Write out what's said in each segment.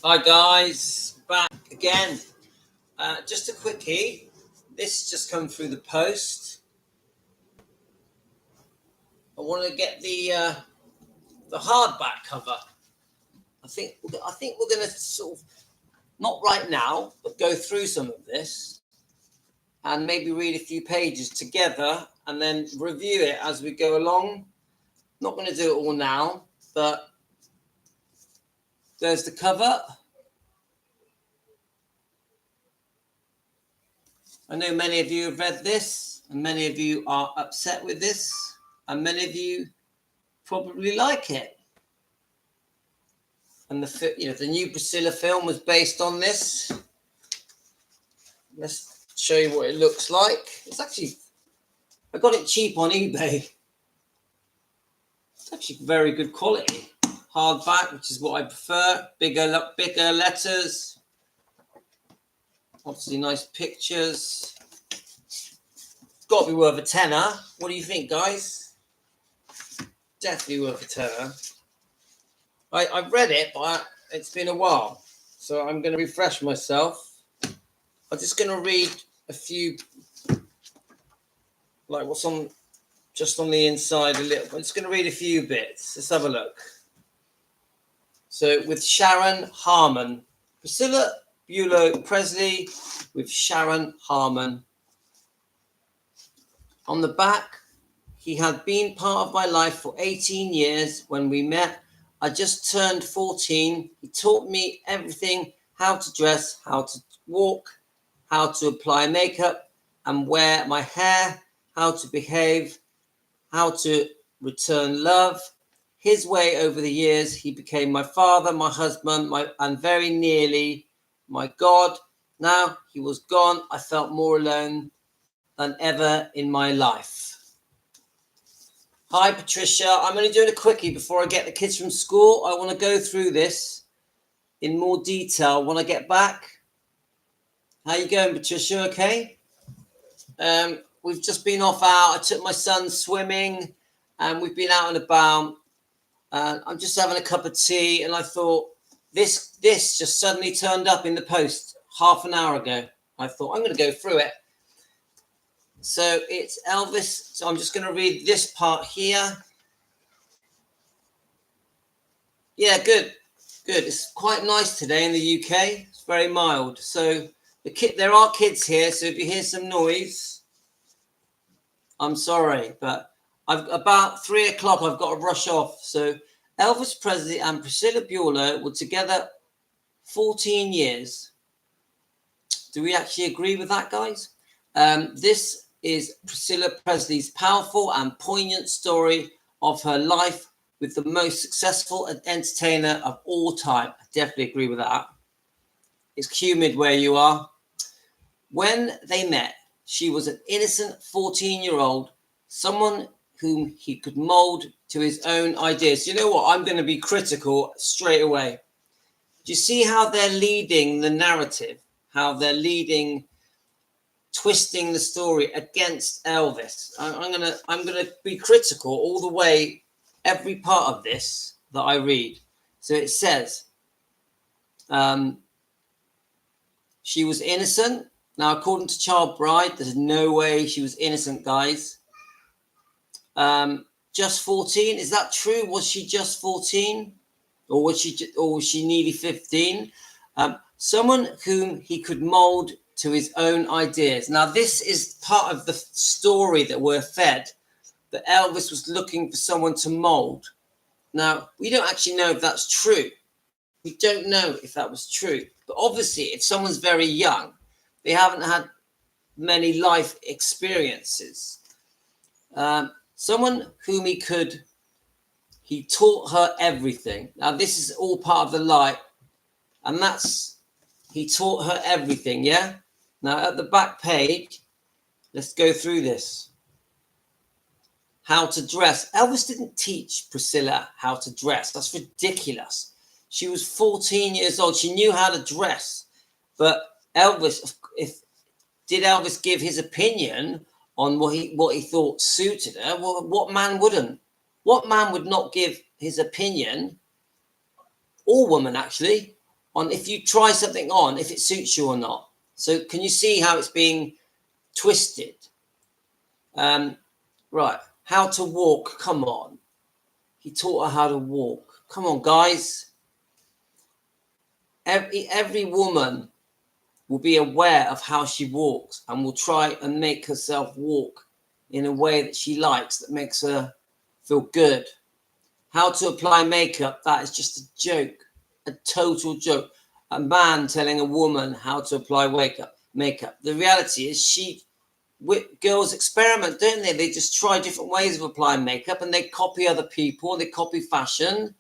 Hi guys, back again. Just a quickie. This just come through the post. I want to get the hardback cover. I think we're going to sort of, not right now, but go through some of this and maybe read a few pages together and then review it as we go along. Not going to do it all now, but there's the cover. I know many of you have read this, and many of you are upset with this, and many of you probably like it. And the new Priscilla film was based on this. Let's show you what it looks like. It's actually, I got it cheap on eBay. It's actually very good quality. Hardback, which is what I prefer. Bigger letters. Obviously nice pictures. It's got to be worth a tenner. What do you think, guys? Definitely worth a tenner. I've read it, but it's been a while. So I'm going to refresh myself. I'm just going to read a few, like what's on, just on the inside a little. I'm just going to read a few bits. Let's have a look. So with Sharon Harmon. Priscilla Bulow Presley with Sharon Harmon. On the back, he had been part of my life for 18 years. When we met, I just turned 14. He taught me everything, how to dress, how to walk, how to apply makeup and wear my hair, how to behave, how to return love. His way over the years, he became my father, my husband, and very nearly my God. Now he was gone. I felt more alone than ever in my life. Hi, Patricia. I'm only doing a quickie before I get the kids from school. I want to go through this in more detail when I get back. How you going, Patricia? Okay. We've just been off out. I took my son swimming, and we've been out and about. I'm just having a cup of tea, and I thought this just suddenly turned up in the post half an hour ago. I thought I'm going to go through it. So it's Elvis. So I'm just going to read this part here. Yeah, good. It's quite nice today in the UK. It's very mild. So there are kids here. So if you hear some noise, I'm sorry, but about 3 o'clock. I've got to rush off. So Elvis Presley and Priscilla Bulow were together 14 years. Do we actually agree with that, guys? This is Priscilla Presley's powerful and poignant story of her life with the most successful entertainer of all time. I definitely agree with that. It's humid where you are. When they met, she was an innocent 14-year-old, someone whom he could mold to his own ideas. You know what? I'm going to be critical straight away. Do you see how they're leading the narrative? How they're twisting the story against Elvis? I'm gonna be critical all the way, every part of this that I read. So it says, she was innocent. Now, according to Child Bride, there's no way she was innocent, guys. Just 14. Is that true? Was she just 14? Or was she nearly 15? Someone whom he could mold to his own ideas. Now, this is part of the story that we're fed, that Elvis was looking for someone to mold. Now, we don't actually know if that's true. We don't know if that was true. But obviously, if someone's very young, they haven't had many life experiences. Someone whom he taught her everything. Now, this is all part of the lie. And he taught her everything, yeah? Now, at the back page, let's go through this. How to dress. Elvis didn't teach Priscilla how to dress. That's ridiculous. She was 14 years old. She knew how to dress. But did Elvis give his opinion on what he thought suited her? Well, what man wouldn't? What man would not give his opinion, or woman actually, on if you try something on, if it suits you or not. So can you see how it's being twisted? Right. How to walk. Come on. He taught her how to walk. Come on, guys. Every woman will be aware of how she walks and will try and make herself walk in a way that she likes, that makes her feel good. How to apply makeup, that is just a joke, a total joke. A man telling a woman how to apply makeup. The reality is girls experiment, don't they? They just try different ways of applying makeup and they copy other people, they copy fashion.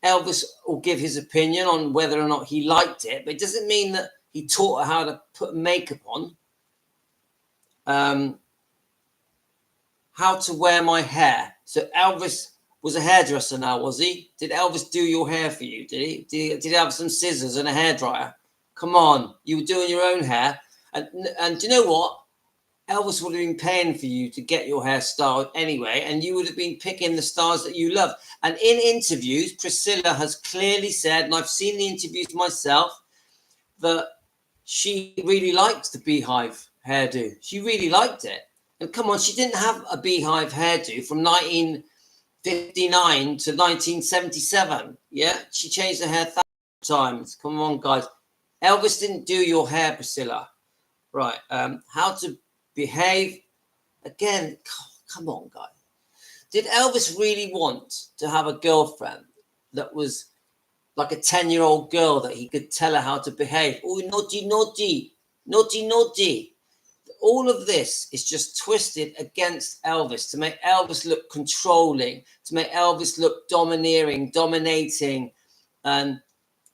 Elvis will give his opinion on whether or not he liked it, but it doesn't mean that he taught her how to put makeup on. How to wear my hair. So Elvis was a hairdresser now, was he? Did Elvis do your hair for you? Did he? Did he have some scissors and a hairdryer? Come on, you were doing your own hair. And do you know what? Elvis would have been paying for you to get your hair styled anyway, and you would have been picking the styles that you love. And in interviews, Priscilla has clearly said, and I've seen the interviews myself, that she really liked the beehive hairdo. She really liked it. And come on, she didn't have a beehive hairdo from 1959 to 1977. Yeah, she changed her hair 1,000 times. Come on, guys. Elvis didn't do your hair, Priscilla. Right. How to behave. Again, come on, guys. Did Elvis really want to have a girlfriend that was like a 10-year-old girl that he could tell her how to behave? Oh, naughty, naughty, naughty, naughty. All of this is just twisted against Elvis to make Elvis look controlling, to make Elvis look domineering, dominating. And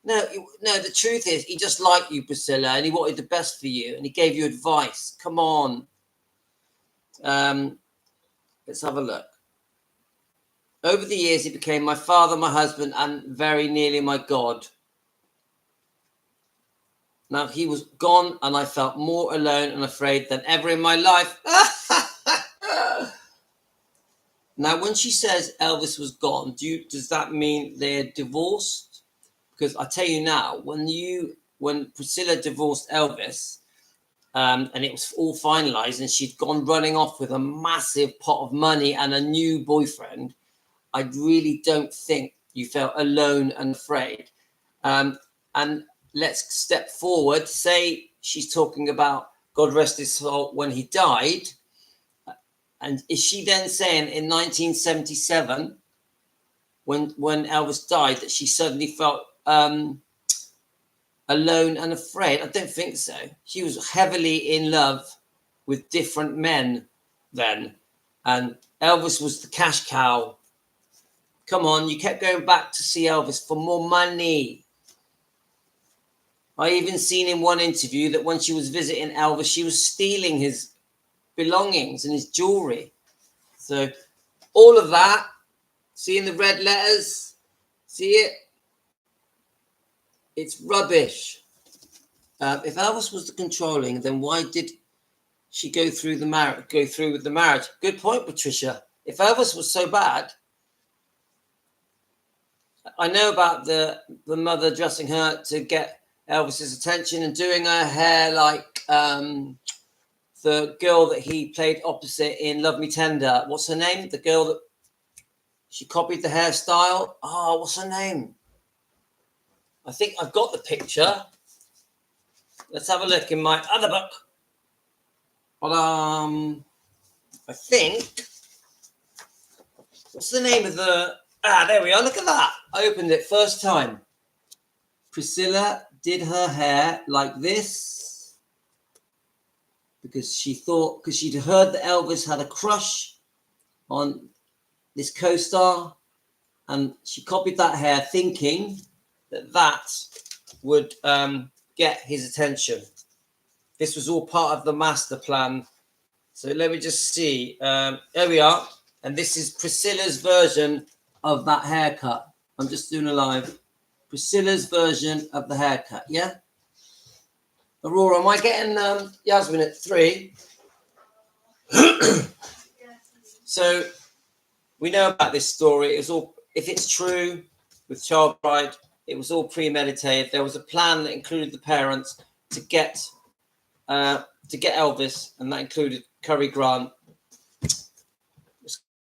no, the truth is he just liked you, Priscilla, and he wanted the best for you, and he gave you advice. Come on. Let's have a look. Over the years, he became my father, my husband, and very nearly my God. Now, he was gone, and I felt more alone and afraid than ever in my life. Now, when she says Elvis was gone, does that mean they're divorced? Because I tell you now, when Priscilla divorced Elvis, and it was all finalized, and she'd gone running off with a massive pot of money and a new boyfriend, I really don't think you felt alone and afraid. And let's step forward. Say she's talking about God rest his soul when he died. And is she then saying in 1977, when Elvis died, that she suddenly felt alone and afraid? I don't think so. She was heavily in love with different men then. And Elvis was the cash cow. Come on, you kept going back to see Elvis for more money. I even seen in one interview that when she was visiting Elvis, she was stealing his belongings and his jewelry. So all of that, seeing the red letters, see it? It's rubbish. If Elvis was the controlling, then why did she go through with the marriage? Good point, Patricia. If Elvis was so bad, I know about the mother dressing her to get Elvis's attention and doing her hair like the girl that he played opposite in Love Me Tender. What's her name? The girl that she copied the hairstyle. Oh, what's her name? I think I've got the picture. Let's have a look in my other book. But I think, what's the name of the? There we are. Look at that. I opened it first time. Priscilla did her hair like this because she'd heard that Elvis had a crush on this co-star, and she copied that hair thinking that would get his attention. This was all part of the master plan. So let me just see. There we are. And this is Priscilla's version of that haircut. I'm just doing a live. Priscilla's version of the haircut, yeah? Aurora, am I getting Yasmin at 3? So we know about this story. It's all, if it's true with Child Bride, It was all premeditated. There was a plan that included the parents to get Elvis, and that included Cary Grant.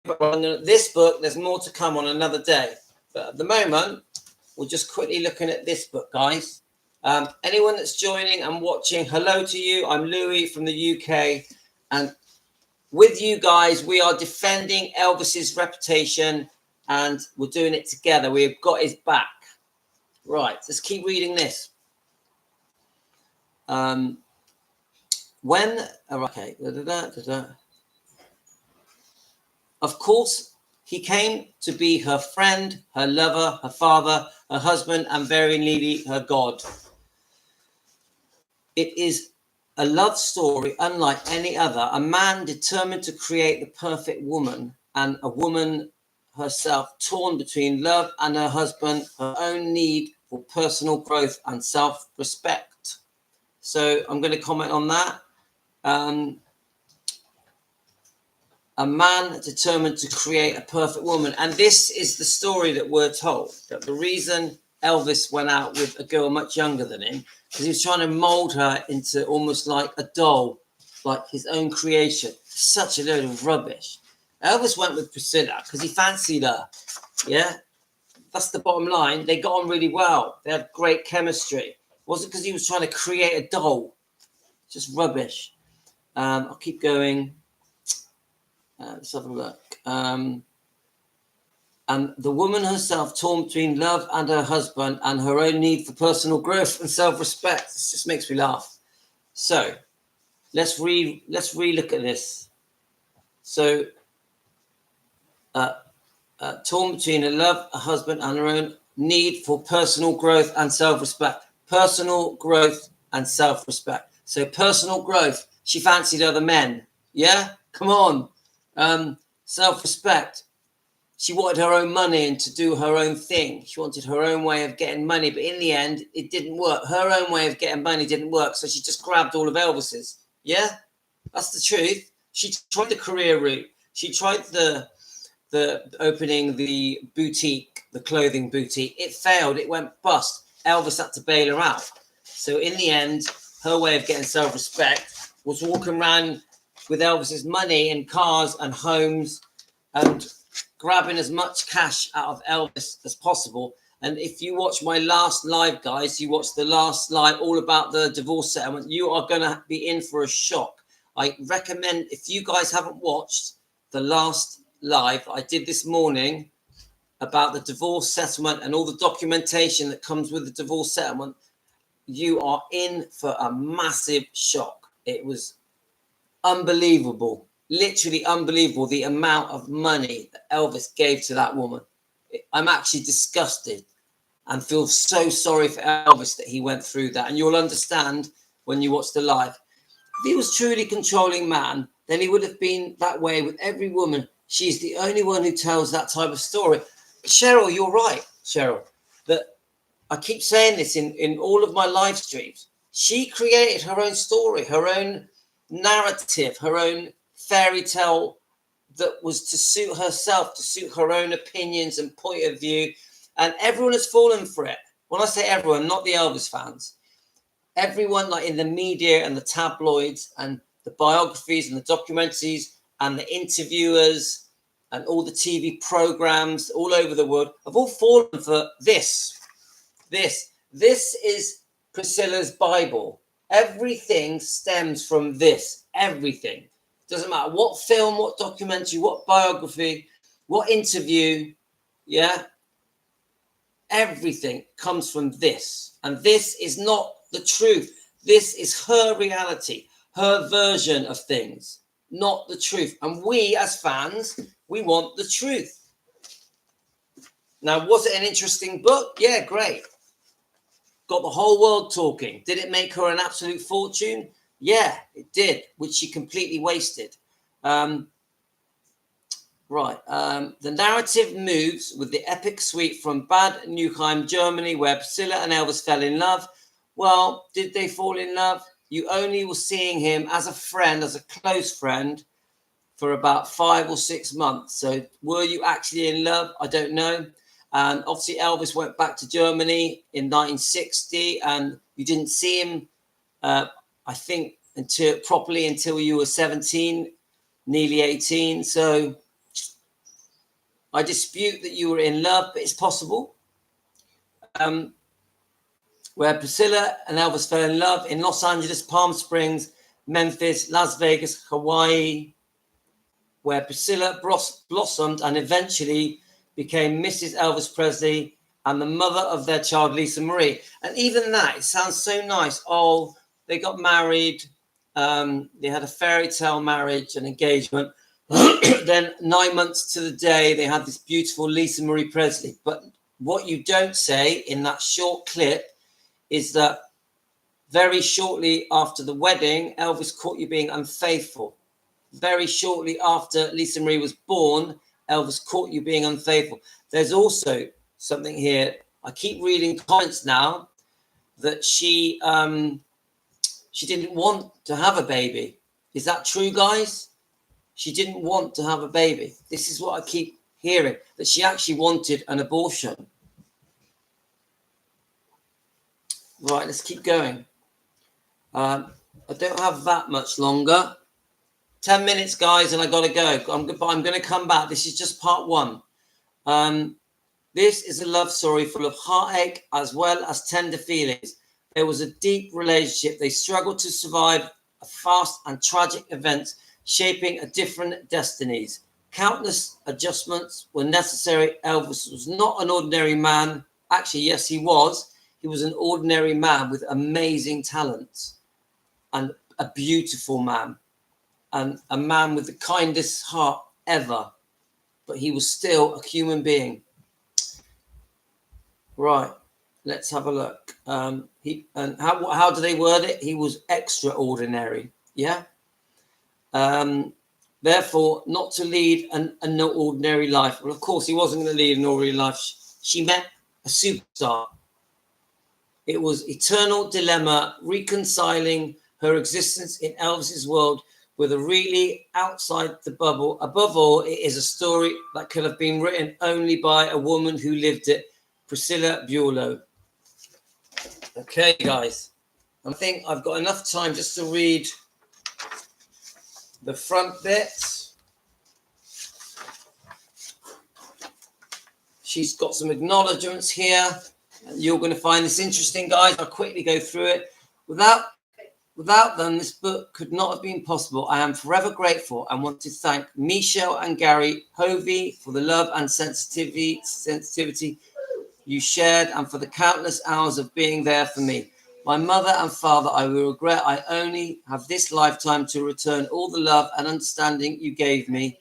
This book, there's more to come on another day. But at the moment, we're just quickly looking at this book, guys. Anyone that's joining and watching, hello to you. I'm Louis from the UK. And with you guys, we are defending Elvis's reputation, and we're doing it together. We've got his back. Right, let's keep reading this. Of course, he came to be her friend, her lover, her father, her husband, and very nearly her God. It is a love story unlike any other. A man determined to create the perfect woman, and a woman herself torn between love and her husband, her own need for personal growth and self-respect. So I'm going to comment on that. A man determined to create a perfect woman. And this is the story that we're told, that the reason Elvis went out with a girl much younger than him, because he was trying to mold her into almost like a doll, like his own creation. Such a load of rubbish. Elvis went with Priscilla because he fancied her. Yeah, that's the bottom line. They got on really well. They had great chemistry. It wasn't because he was trying to create a doll. Just rubbish. I'll keep going. Let's have a look. And the woman herself, torn between love and her husband and her own need for personal growth and self-respect. This just makes me laugh. So let's re-look at this. So torn between a love, a husband, and her own need for personal growth and self-respect. Personal growth and self-respect. So personal growth. She fancied other men. Yeah? Come on. Self-respect. She wanted her own money and to do her own thing. She wanted her own way of getting money, but in the end, it didn't work. Her own way of getting money didn't work, so she just grabbed all of Elvis's. Yeah, that's the truth. She tried the career route. She tried the opening the boutique, the clothing boutique. It failed. It went bust. Elvis had to bail her out. So in the end, her way of getting self-respect was walking around with Elvis's money and cars and homes and grabbing as much cash out of Elvis as possible. And if you watch my last live, guys, you watch the last live all about the divorce settlement, you are going to be in for a shock. I recommend, if you guys haven't watched the last live I did this morning about the divorce settlement and all the documentation that comes with the divorce settlement, you are in for a massive shock. It was unbelievable, literally unbelievable, the amount of money that Elvis gave to that woman. I'm actually disgusted and feel so sorry for Elvis that he went through that. And you'll understand when you watch the live. If he was truly controlling man, then he would have been that way with every woman. She's the only one who tells that type of story. Cheryl, you're right, Cheryl, that I keep saying this in all of my live streams. She created her own story, her own narrative, her own fairy tale that was to suit herself, to suit her own opinions and point of view. And everyone has fallen for it. When I say everyone, not the Elvis fans. Everyone, like in the media and the tabloids and the biographies and the documentaries and the interviewers and all the TV programs all over the world have all fallen for this. This is Priscilla's Bible. Everything stems from this. Everything. Doesn't matter what film, what documentary, what biography, what interview. Yeah. Everything comes from this. And this is not the truth. This is her reality, her version of things, not the truth. And we as fans, we want the truth. Now, was it an interesting book? Yeah, great. Got the whole world talking. Did it make her an absolute fortune? Yeah, it did, which she completely wasted. The narrative moves with the epic suite from Bad Nauheim, Germany, where Priscilla and Elvis fell in love. Well, did they fall in love? You only were seeing him as a friend, as a close friend, for about 5 or 6 months. So were you actually in love? I don't know. And obviously Elvis went back to Germany in 1960, and you didn't see him, I think, until you were 17, nearly 18. So I dispute that you were in love, but it's possible. Where Priscilla and Elvis fell in love in Los Angeles, Palm Springs, Memphis, Las Vegas, Hawaii, where Priscilla blossomed and eventually became Mrs. Elvis Presley and the mother of their child, Lisa Marie. And even that, it sounds so nice. Oh, they got married. They had a fairy tale marriage and engagement. Then 9 months to the day, they had this beautiful Lisa Marie Presley. But what you don't say in that short clip is that very shortly after the wedding, Elvis caught you being unfaithful. Very shortly after Lisa Marie was born, Elvis caught you being unfaithful. There's also something here. I keep reading comments now that she didn't want to have a baby. Is that true, guys? She didn't want to have a baby. This is what I keep hearing, that she actually wanted an abortion. Right, let's keep going. I don't have that much longer. 10 minutes, guys, and I got to go. I'm going to come back. This is just part one. This is a love story full of heartache as well as tender feelings. There was a deep relationship. They struggled to survive a fast and tragic events, shaping a different destinies. Countless adjustments were necessary. Elvis was not an ordinary man. Actually, yes, he was. He was an ordinary man with amazing talents and a beautiful man and a man with the kindest heart ever. But he was still a human being. Right, let's have a look. How do they word it? He was extraordinary. Yeah. Therefore, not to lead an ordinary life. Well, of course, he wasn't going to lead an ordinary life. She met a superstar. It was eternal dilemma, reconciling her existence in Elvis's world with a really outside the bubble. Above all, it is a story that could have been written only by a woman who lived it, Priscilla Buelow. Okay, guys. I think I've got enough time just to read the front bit. She's got some acknowledgments here. You're going to find this interesting, guys. I'll quickly go through it. Without them, this book could not have been possible. I am forever grateful and want to thank Michelle and Gary Hovey for the love and sensitivity you shared and for the countless hours of being there for me. My mother and father, I will regret I only have this lifetime to return all the love and understanding you gave me.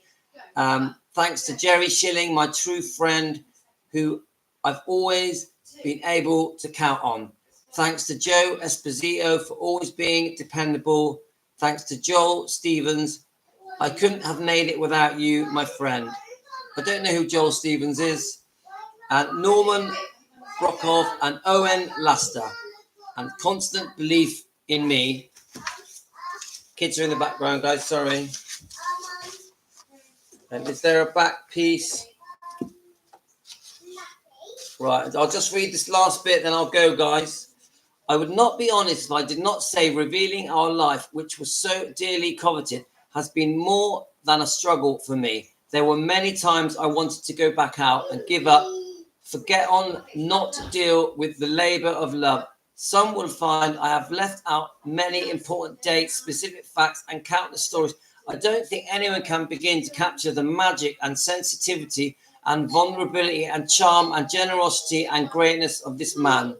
Thanks to Jerry Schilling, my true friend, who I've always been able to count on. Thanks to Joe Esposito for always being dependable. Thanks to Joel Stevens. I couldn't have made it without you, my friend. I don't know who Joel Stevens is. And Norman Brockhoff and Owen Laster. And constant belief in me. Kids are in the background, guys. Sorry. And is there a back piece? Right. I'll just read this last bit, then I'll go, guys. I would not be honest if I did not say revealing our life, which was so dearly coveted, has been more than a struggle for me. There were many times I wanted to go back out and give up, forget on, not deal with the labor of love. Some will find I have left out many important dates, specific facts, and countless stories. I don't think anyone can begin to capture the magic and sensitivity and vulnerability and charm and generosity and greatness of this man,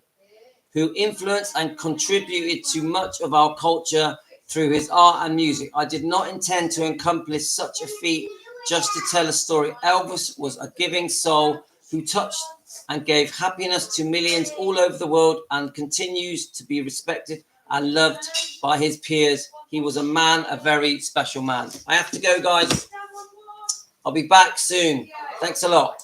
who influenced and contributed to much of our culture through his art and music. I did not intend to accomplish such a feat just to tell a story. Elvis was a giving soul who touched and gave happiness to millions all over the world and continues to be respected and loved by his peers. He was a man, a very special man. I have to go, guys. I'll be back soon. Thanks a lot.